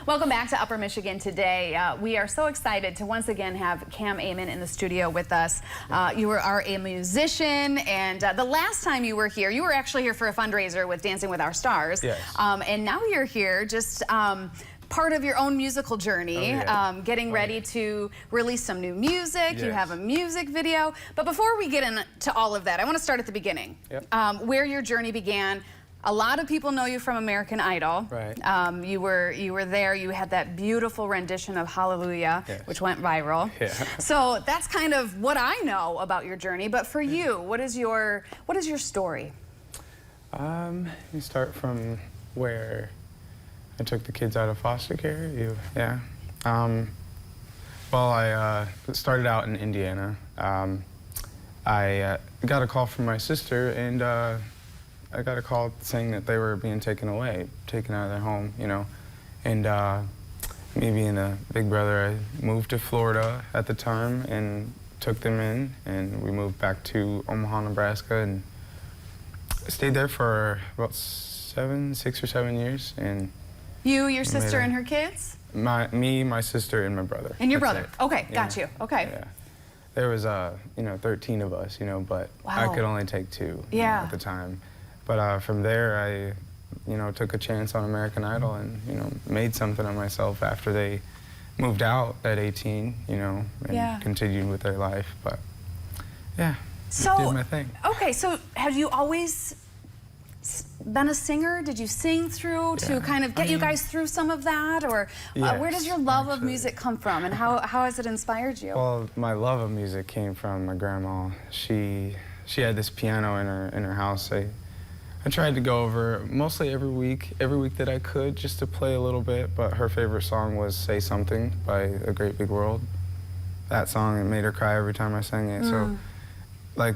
Welcome back to Upper Michigan today. We are so excited to once again have Cam Amon in the studio with us. You are a musician, and the last time you were here, you were actually here for a fundraiser with Dancing with Our Stars. Yes. And now you're here just part of your own musical journey, getting ready to release some new music. Yes. You have a music video. But before we get into all of that, I want to start at the beginning, where your journey began. A lot of people know you from American Idol. Right. You were there. You had that beautiful rendition of Hallelujah, which went viral. Yeah. So that's kind of what I know about your journey. But for you, what is your story? You start from where I took the kids out of foster care. Well, I started out in Indiana. I got a call from my sister, and I got a call saying that they were being taken away, taken out of their home, you know. And me being a big brother, I moved to Florida at the time and took them in, and we moved back to Omaha, Nebraska, and stayed there for about 6 or 7 years. And you, your sister, and her kids? Me, my sister, and my brother. And your That's brother. it. Okay, got you. Okay. Yeah. There was, 13 of us, but I could only take 2 at the time. But from there, I, took a chance on American Idol and, made something of myself after they moved out at 18, and continued with their life. But, yeah, did my thing. Okay, so have you always been a singer? Did you sing through to kind of get you guys through some of that? Or where does your love of music come from, and how has it inspired you? Well, my love of music came from my grandma. She had this piano in her house. I tried to go over mostly every week that I could, just to play a little bit, but her favorite song was Say Something by A Great Big World. That song, it made her cry every time I sang it. So, like,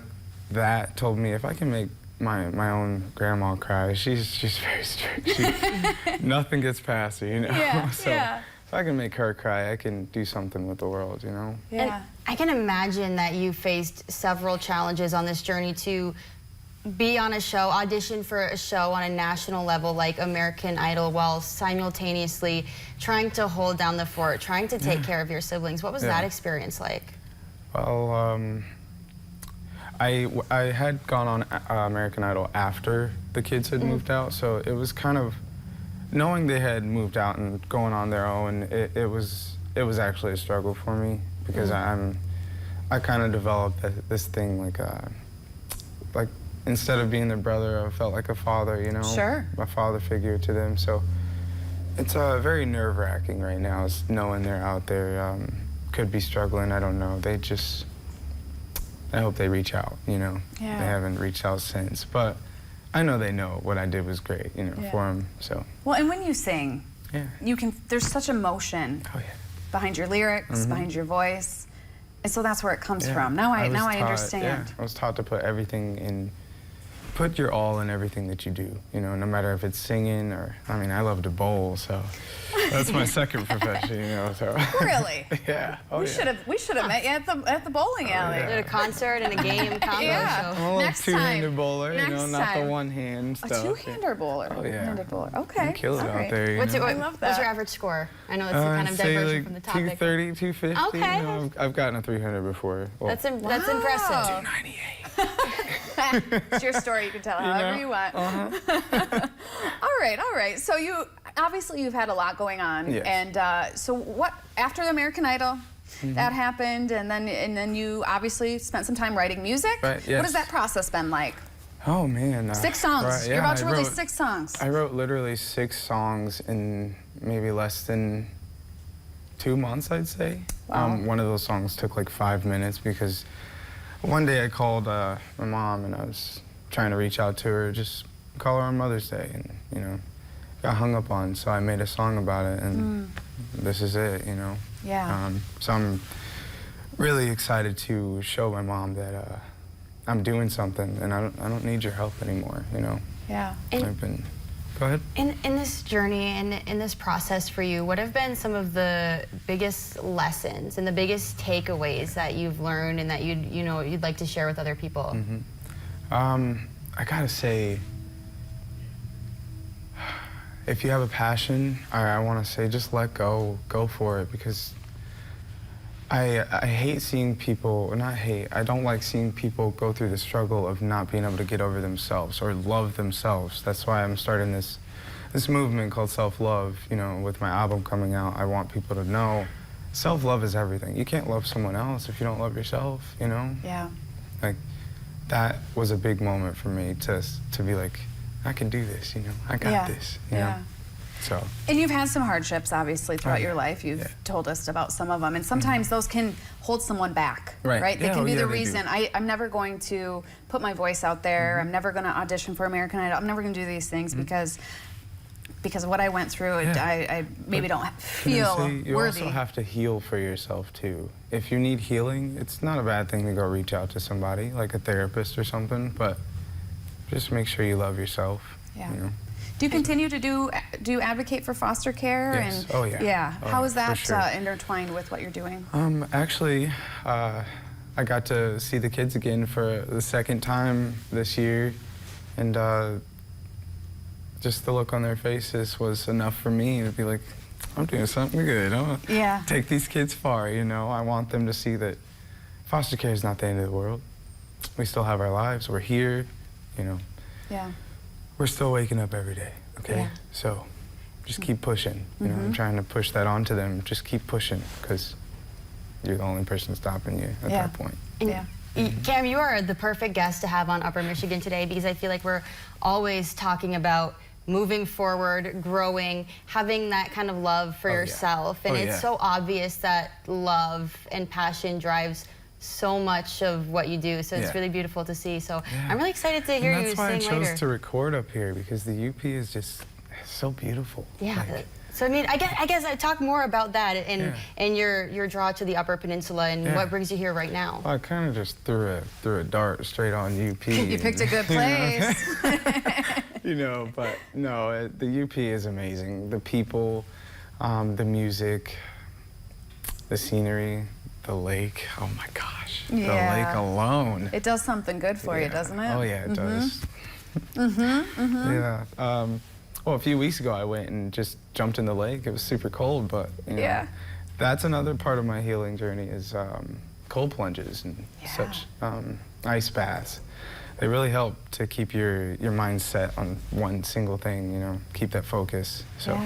that told me if I can make my own grandma cry, she's very strict. Nothing gets past her, So if I can make her cry, I can do something with the world, Yeah. And I can imagine that you faced several challenges on this journey to be on a show, audition for a show on a national level like American Idol, while simultaneously trying to hold down the fort, trying to take care of your siblings. What was that experience like? Well, I had gone on American Idol after the kids had moved out, so it was kind of, knowing they had moved out and going on their own, it was actually a struggle for me, because I kind of developed this thing like instead of being their brother, I felt like a father, Sure. A father figure to them. So it's very nerve-wracking right now, is knowing they're out there, could be struggling, I don't know. I hope they reach out, They haven't reached out since, but I know they know what I did was great, for them, so. Well, and when you sing, there's such emotion behind your lyrics, behind your voice, and so that's where it comes from. Now I understand. Yeah, I was taught to put everything in, put your all in everything that you do, no matter if it's singing or, I love to bowl, so that's my second profession, so. Really? Yeah. We should have met you at the bowling alley. Did a concert and a game combo show. I'm a little two-handed bowler, not the one-hand stuff. A two-hander bowler. Oh, yeah. Two-handed bowler. Okay. You kill it out there, What's I love that. What's your average score? I know it's kind of diversion like from the topic. 230, 250. Okay. I've gotten a 300 before. Well, that's impressive. 298. It's your story. You can tell however you want. All right. So you've had a lot going on, and so what after the American Idol? That happened, and then you obviously spent some time writing music. Right. Yes. What has that process been like? Oh man. 6 songs. Right, You're about to release 6 songs. I wrote literally 6 songs in maybe less than 2 months, I'd say. Wow. One of those songs took like 5 minutes because one day I called my mom and I was trying to reach out to her, just call her on Mother's Day, and got hung up on. So I made a song about it, and this is it, Yeah. So I'm really excited to show my mom that I'm doing something, and I don't need your help anymore, Yeah. Go ahead. In this journey and in this process for you, what have been some of the biggest lessons and the biggest takeaways that you've learned and that you'd like to share with other people? I gotta say, if you have a passion, I want to say just let go for it, because I hate seeing people, not hate, I don't like seeing people go through the struggle of not being able to get over themselves or love themselves. That's why I'm starting this movement called self-love. You know, with my album coming out, I want people to know self-love is everything. You can't love someone else if you don't love yourself, you know? Yeah. Like, that was a big moment for me to be like, I can do this, you know? I got this, you know? So. And you've had some hardships, obviously, throughout your life. You've told us about some of them. And sometimes those can hold someone back, right? They can be the reason. I'm never going to put my voice out there. I'm never going to audition for American Idol. I'm never going to do these things because of what I went through. I maybe don't feel worthy. You also have to heal for yourself, too. If you need healing, it's not a bad thing to go reach out to somebody, like a therapist or something, but just make sure you love yourself, you know? Do you continue to do you advocate for foster care? Yes. And, oh, yeah. Yeah. Oh, how is that sure. intertwined with what you're doing? Actually, I got to see the kids again for the second time this year, and just the look on their faces was enough for me to be like, I'm doing something good. I'm gonna take these kids far, you know? I want them to see that foster care is not the end of the world. We still have our lives. We're here, you know? Yeah. We're still waking up every day, okay? Yeah. So just keep pushing. You know, I'm trying to push that onto them. Just keep pushing, because you're the only person stopping you at that point. Cam, you are the perfect guest to have on Upper Michigan today, because I feel like we're always talking about moving forward, growing, having that kind of love for yourself. And it's so obvious that love and passion drives so much of what you do, so it's really beautiful to see. So I'm really excited to hear you sing later. That's why I chose to record up here, because the UP is just so beautiful. Yeah. So I mean, I guess I talk more about that and your draw to the Upper Peninsula and what brings you here right now. Well, I kind of just threw a dart straight on UP. You picked a good place. You know, but no, the UP is amazing. The people, the music, the scenery. The lake, oh my gosh, the lake alone. It does something good for you, doesn't it? Oh yeah, it does. Yeah. Well, a few weeks ago I went and just jumped in the lake. It was super cold, but you know, that's another part of my healing journey is cold plunges and such ice baths. They really help to keep your mind set on one single thing, you know, keep that focus. So.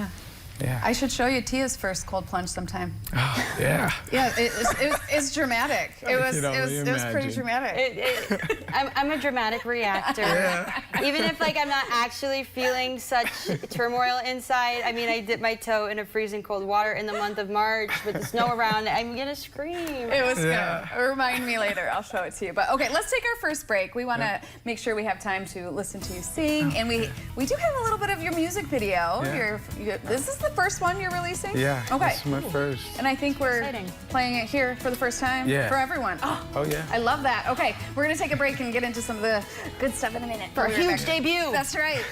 Yeah. I should show you Tia's first cold plunge sometime. Oh, yeah. Yeah, it's dramatic. It was pretty dramatic. I'm a dramatic reactor. Even if like I'm not actually feeling such turmoil inside. I mean, I dipped my toe in a freezing cold water in the month of March with the snow around. I'm gonna scream. It was good. Remind me later. I'll show it to you. But okay, let's take our first break. We want to make sure we have time to listen to you sing, and we do have a little bit of your music video. This is the first one you're releasing? Yeah. Okay. This is my first. And I think we're playing it here for the first time for everyone. Oh yeah. I love that. Okay, we're gonna take a break and get into some of the good stuff in a minute. For a huge debut. That's right.